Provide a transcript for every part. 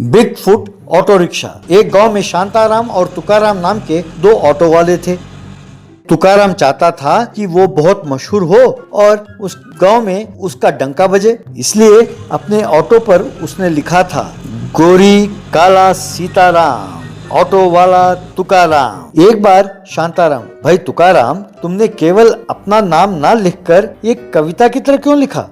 Big foot auto rickshaw. एक गांव में शांताराम और तुकाराम नाम के दो ऑटो वाले थे। तुकाराम चाहता था कि वो बहुत मशहूर हो और उस गांव में उसका डंका बजे, इसलिए अपने ऑटो पर उसने लिखा था, गोरी काला सीताराम, ऑटो वाला तुकाराम। एक बार शांताराम, भाई तुकाराम, तुमने केवल अपना नाम ना लिखकर एक कविता की तरह क्यों लिखा?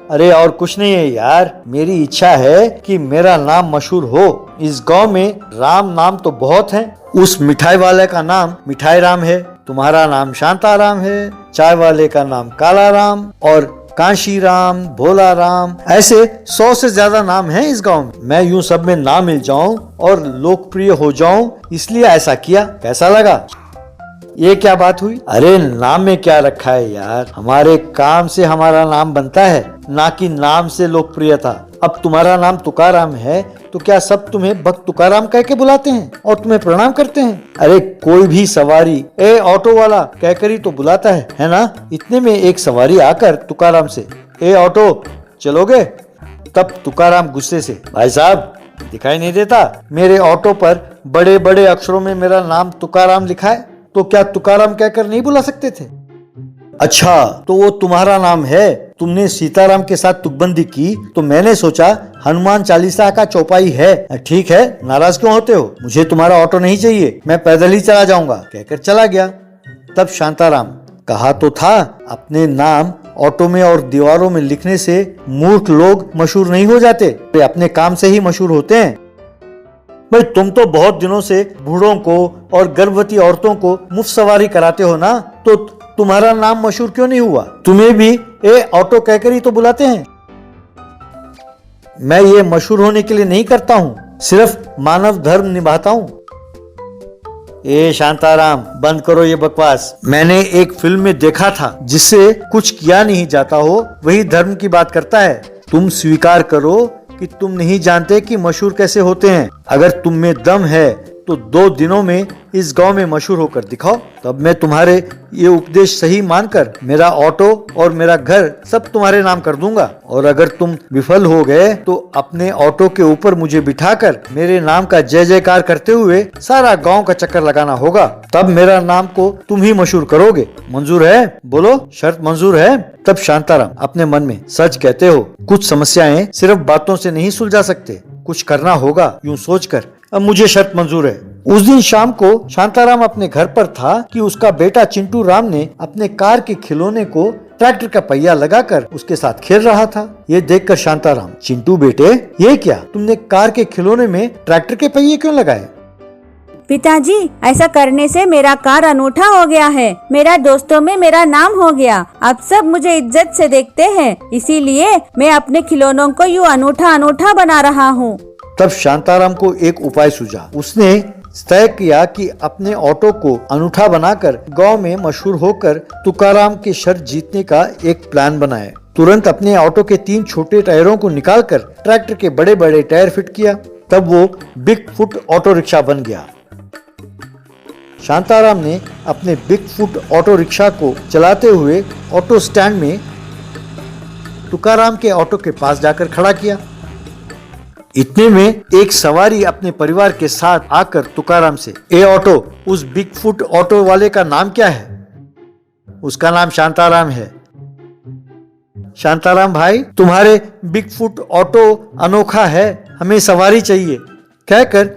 अरे और कुछ नहीं है यार, मेरी इच्छा है कि मेरा नाम मशहूर हो। इस गांव में राम नाम तो बहुत हैं। उस मिठाई वाले का नाम मिठाई राम है, तुम्हारा नाम शांताराम है, चाय वाले का नाम काला राम और कांशी राम, भोला राम, ऐसे 100 से ज्यादा नाम हैं इस गांव में। मैं यूं सब में ना मिल जाऊं और लोकप्रिय हो जाऊं, इसलिए ऐसा किया। कैसा लगा? ये क्या बात हुई? अरे नाम में क्या रखा है यार, हमारे काम से हमारा नाम बनता है, ना कि नाम से लोकप्रियता। अब तुम्हारा नाम तुकाराम है तो क्या सब तुम्हें भक्त तुकाराम कह के बुलाते हैं और तुम्हें प्रणाम करते हैं? अरे कोई भी सवारी ए ऑटो वाला कहकर ही तो बुलाता है ना? इतने में एक सवारी आकर तुकाराम से, ए ऑटो चलोगे? तब तुकाराम गुस्से से, भाई साहब दिखाई नहीं देता? मेरे ऑटो पर बड़े बड़े अक्षरों में मेरा नाम तुकाराम लिखा है, तो क्या तुकाराम कहकर नहीं बुला सकते थे? अच्छा तो वो तुम्हारा नाम है, तुमने सीताराम के साथ तुकबंदी की तो मैंने सोचा हनुमान चालीसा का चौपाई है। ठीक है, नाराज क्यों होते हो? मुझे तुम्हारा ऑटो नहीं चाहिए, मैं पैदल ही चला जाऊंगा, कहकर चला गया। तब शांताराम, कहा तो था अपने नाम ऑटो में और दीवारों में लिखने से मूर्ख लोग मशहूर नहीं हो जाते, वे अपने काम से ही मशहूर होते हैं। भाई तुम तो बहुत दिनों से बूढ़ों को और गर्भवती औरतों को मुफ्त सवारी कराते हो ना, तो तुम्हारा नाम मशहूर क्यों नहीं हुआ? तुम्हें भी ए ऑटो कहकर ही तो बुलाते हैं। मैं ये मशहूर होने के लिए नहीं करता हूँ, सिर्फ मानव धर्म निभाता हूँ। ए शांताराम, बंद करो ये बकवास। मैंने एक फिल्म में देखा था, जिससे कुछ किया नहीं जाता हो वही धर्म की बात करता है। तुम स्वीकार करो कि तुम नहीं जानते कि मशहूर कैसे होते हैं। अगर तुम में दम है तो 2 दिनों में इस गांव में मशहूर होकर दिखाओ, तब मैं तुम्हारे ये उपदेश सही मानकर मेरा ऑटो और मेरा घर सब तुम्हारे नाम कर दूंगा। और अगर तुम विफल हो गए तो अपने ऑटो के ऊपर मुझे बिठाकर मेरे नाम का जय जयकार करते हुए सारा गांव का चक्कर लगाना होगा, तब मेरा नाम को तुम ही मशहूर करोगे। मंजूर है? बोलो, शर्त मंजूर है? तब शांताराम अपने मन में, सच कहते हो, कुछ समस्याएं सिर्फ बातों से नहीं सुलझा सकते, कुछ करना होगा, यूं सोचकर अब मुझे शर्त मंजूर है। उस दिन शाम को शांताराम अपने घर पर था कि उसका बेटा चिंटू राम ने अपने कार के खिलौने को ट्रैक्टर का पहिया लगाकर उसके साथ खेल रहा था। ये देखकर शांताराम, चिंटू बेटे ये क्या, तुमने कार के खिलौने में ट्रैक्टर के पहिए क्यों लगाए? पिताजी, ऐसा करने से मेरा कार अनूठा हो गया है, मेरा दोस्तों में मेरा नाम हो गया, अब सब मुझे इज्जत से देखते हैं, इसीलिए मैं अपने खिलौनों को यूँ अनूठा अनूठा बना रहा हूँ। तब शांताराम को एक उपाय सूझा। उसने तय किया कि अपने ऑटो को अनूठा बनाकर गांव में मशहूर होकर तुकाराम के शर्त जीतने का एक प्लान बनाए। तुरंत अपने ऑटो के 3 छोटे टायरों को निकालकर ट्रैक्टर के बड़े बड़े टायर फिट किया। तब वो बिग फुट ऑटो रिक्शा बन गया। शांताराम ने अपने बिग फुट ऑटो रिक्शा को चलाते हुए ऑटो स्टैंड में तुकाराम के ऑटो के पास जाकर खड़ा किया। इतने में एक सवारी अपने परिवार के साथ आकर तुकाराम से, ए ऑटो, उस बिग फुट ऑटो वाले का नाम क्या है? उसका नाम शांताराम है। शांताराम भाई, तुम्हारे बिग फुट ऑटो अनोखा है, हमें सवारी चाहिए, कहकर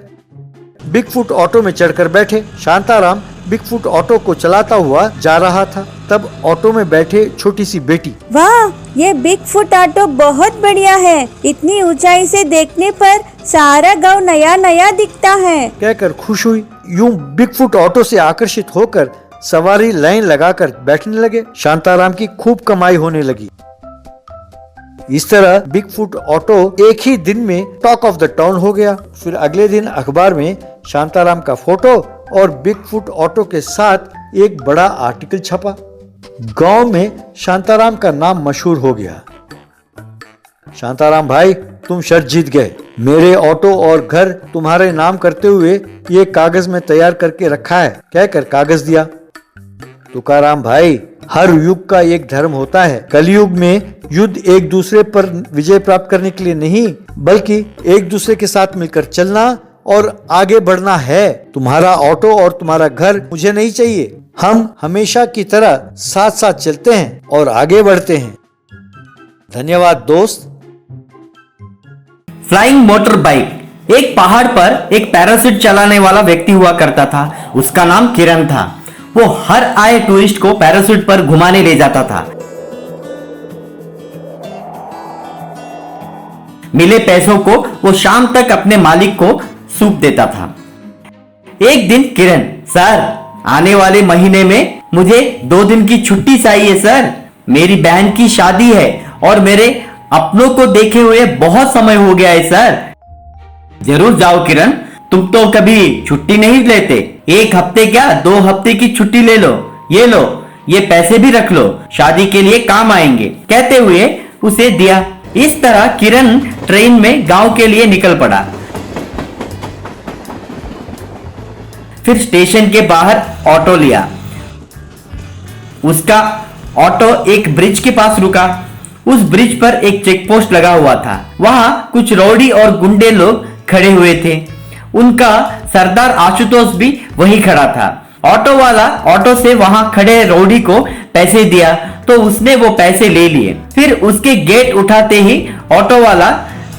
बिग फुट ऑटो में चढ़कर बैठे। शांताराम बिग फुट ऑटो को चलाता हुआ जा रहा था। तब ऑटो में बैठे छोटी सी बेटी, वाह, ये बिग फुट ऑटो बहुत बढ़िया है, इतनी ऊंचाई से देखने पर सारा गांव नया नया दिखता है, कहकर खुश हुई। यूं बिग फुट ऑटो से आकर्षित होकर सवारी लाइन लगाकर बैठने लगे। शांताराम की खूब कमाई होने लगी। इस तरह बिग फुट ऑटो एक ही दिन में टॉक ऑफ द टाउन हो गया। फिर अगले दिन अखबार में शांताराम का फोटो और बिग फुट ऑटो के साथ एक बड़ा आर्टिकल छपा। गांव में शांताराम का नाम मशहूर हो गया। शांताराम भाई, तुम शर्त जीत गए। मेरे ऑटो और घर तुम्हारे नाम करते हुए ये कागज में तैयार करके रखा है, कहकर कागज दिया। तुकाराम भाई, हर युग का एक धर्म होता है। कलयुग में युद्ध एक दूसरे पर विजय प्राप्त करने के लिए नहीं, बल्कि एक दूसरे के साथ मिलकर चलना और आगे बढ़ना है। तुम्हारा ऑटो और तुम्हारा घर मुझे नहीं चाहिए। हम हमेशा की तरह साथ साथ चलते हैं और आगे बढ़ते हैं। धन्यवाद दोस्त। Flying motor bike. एक पहाड़ पर एक पैराशूट चलाने वाला व्यक्ति हुआ करता था। उसका नाम किरण था। वो हर आए टूरिस्ट को पैराशूट पर घुमाने ले जाता था। मिले पैसों को वो शाम तक अपने मालिक को सौंप देता था। एक दिन किरण, सर, आने वाले महीने में मुझे 2 दिन की छुट्टी चाहिए सर। मेरी बहन की शादी है और मेरे अपनों को देखे हुए बहुत समय हो गया है सर। जरूर जाओ किरण, तुम तो कभी छुट्टी नहीं लेते। 1 हफ्ते क्या 2 हफ्ते की छुट्टी ले लो। ये लो, ये पैसे भी रख लो, शादी के लिए काम आएंगे, कहते हुए उसे दिया। इस तरह किरण ट्रेन में गांव के लिए निकल पड़ा। फिर स्टेशन के बाहर ऑटो लिया। उसका ऑटो एक ब्रिज के पास रुका। उस ब्रिज पर एक चेक पोस्ट लगा हुआ था। वहां कुछ रौडी और गुंडे लोग खड़े हुए थे। उनका सरदार आशुतोष भी वहीं खड़ा था। ऑटो वाला ऑटो से वहां खड़े रौडी को पैसे दिया तो उसने वो पैसे ले लिए। फिर उसके गेट उठाते ही ऑटो वाला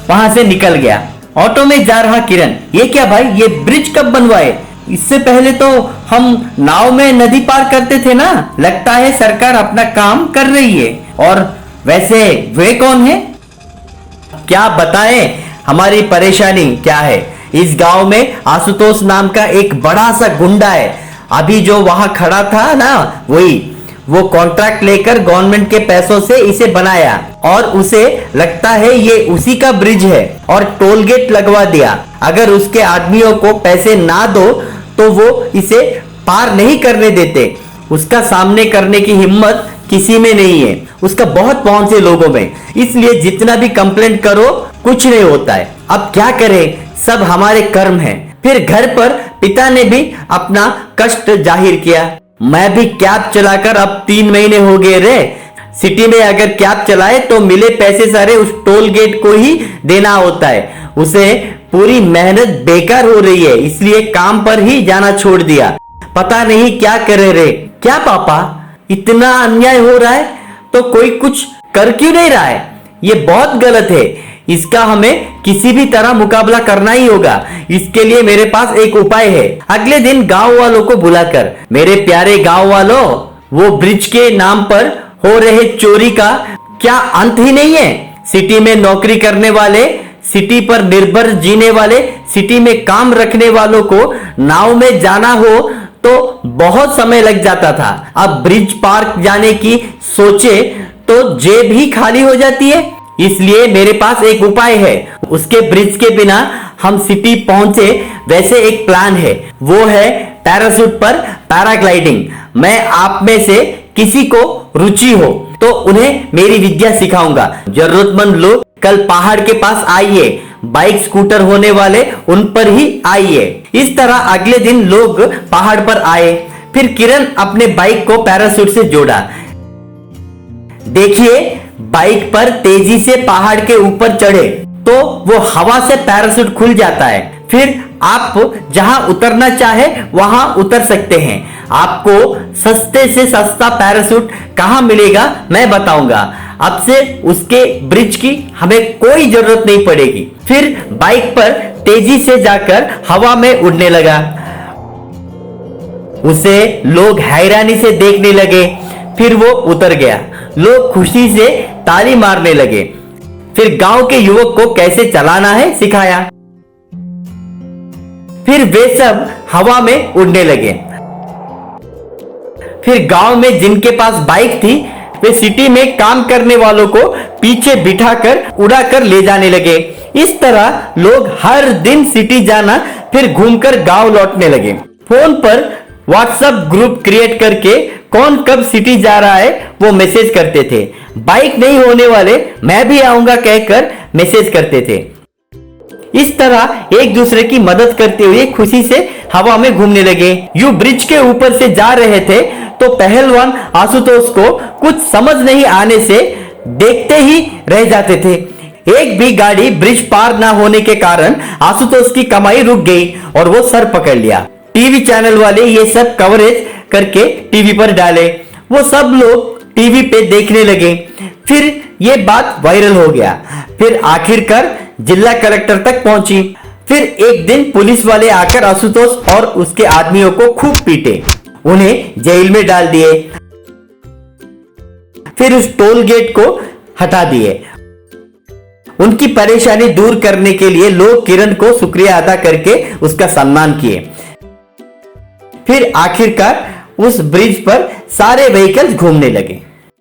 वहां से निकल गया। ऑटो में जा रहा किरण, ये क्या भाई, ये ब्रिज कब बनवाए? इससे पहले तो हम नाव में नदी पार करते थे ना। लगता है सरकार अपना काम कर रही है। और वैसे वे कौन है? क्या बताएं हमारी परेशानी क्या है। इस गांव में आशुतोष नाम का एक बड़ा सा गुंडा है। अभी जो वहां खड़ा था ना, वो कॉन्ट्रैक्ट लेकर गवर्नमेंट के पैसों से इसे बनाया और उसे लगता है ये उसी का ब्रिज है और टोल गेट लगवा दिया। अगर उसके आदमियों को पैसे ना दो तो वो इसे पार नहीं करने देते। उसका सामने करने की हिम्मत किसी में नहीं है। उसका बहुत पहुंच है लोगों में, इसलिए जितना भी कंप्लेंट करो कुछ नहीं होता है। अब क्या करें, सब हमारे कर्म है। फिर घर पर पिता ने भी अपना कष्ट जाहिर किया। मैं भी कैब चलाकर अब 3 महीने हो गए रे। सिटी में अगर कैब चलाए तो मिले पैसे सारे उस टोल गेट को ही देना होता है। उसे पूरी मेहनत बेकार हो रही है, इसलिए काम पर ही जाना छोड़ दिया। पता नहीं क्या करे रे। क्या पापा, इतना अन्याय हो रहा है तो कोई कुछ कर क्यों नहीं रहा है? ये बहुत गलत है। इसका हमें किसी भी तरह मुकाबला करना ही होगा। इसके लिए मेरे पास एक उपाय है। अगले दिन गांव वालों को बुलाकर, मेरे प्यारे गांव वालों, वो ब्रिज के नाम पर हो रहे चोरी का क्या अंत ही नहीं है। सिटी में नौकरी करने वाले, सिटी पर निर्भर जीने वाले, सिटी में काम रखने वालों को नाव में जाना हो तो बहुत समय लग जाता था। अब ब्रिज पार जाने की सोचे तो जेब ही खाली हो जाती है। इसलिए मेरे पास एक उपाय है। उसके ब्रिज के बिना हम सिटी पहुंचे वैसे एक प्लान है। वो है पैराशूट पर पैराग्लाइडिंग। मैं आप में से किसी को रुचि हो तो उन्हें मेरी विद्या सिखाऊंगा। जरूरतमंद लोग कल पहाड़ के पास आइए। बाइक स्कूटर होने वाले उन पर ही आइए। इस तरह अगले दिन लोग पहाड़ पर आए। फिर किरण अपने बाइक को पैराशूट से जोड़ा। देखिए, बाइक पर तेजी से पहाड़ के ऊपर चढ़े तो वो हवा से पैराशूट खुल जाता है। फिर आप जहां उतरना चाहे वहां उतर सकते हैं। आपको सस्ते से सस्ता पैराशूट कहां मिलेगा मैं बताऊंगा। अब से उसके ब्रिज की हमें कोई जरूरत नहीं पड़ेगी। फिर बाइक पर तेजी से जाकर हवा में उड़ने लगा। उसे लोग हैरानी से देखने लगे। फिर वो उतर गया। लोग खुशी से ताली मारने लगे। फिर गांव के युवक को कैसे चलाना है सिखाया। फिर वे सब हवा में उड़ने लगे। फिर गांव में जिनके पास बाइक थी वे सिटी में काम करने वालों को पीछे बिठाकर उड़ाकर ले जाने लगे। इस तरह लोग हर दिन सिटी जाना फिर घूमकर गांव लौटने लगे। फोन पर व्हाट्सएप ग्रुप क्रिएट करके कौन कब सिटी जा रहा है वो मैसेज करते थे। बाइक नहीं होने वाले मैं भी आऊंगा कहकर मैसेज करते थे। इस तरह एक दूसरे की मदद करते हुए खुशी से हवा में घूमने लगे। यूं ब्रिज के ऊपर से जा रहे थे तो पहलवान आशुतोष को कुछ समझ नहीं आने से देखते ही रह जाते थे। एक भी गाड़ी ब्रिज पार ना होने के कारण आशुतोष की कमाई रुक गई और वो सर पकड़ लिया। टीवी चैनल वाले ये सब कवरेज करके टीवी पर डाले। वो सब लोग टीवी पे देखने लगे। फिर ये बात वायरल हो गया। फिर आखिरकार जिला कलेक्टर तक पहुंची। फिर एक दिन पुलिस वाले आकर आशुतोष और उसके आदमियों को खूब पीटे, उन्हें जेल में डाल दिए। फिर उस टोल गेट को हटा दिए। उनकी परेशानी दूर करने के लिए लोग किरण को शुक्रिया अदा करके उसका सम्मान किए। फिर आखिरकार उस ब्रिज पर सारे व्हीकल्स घूमने लगे।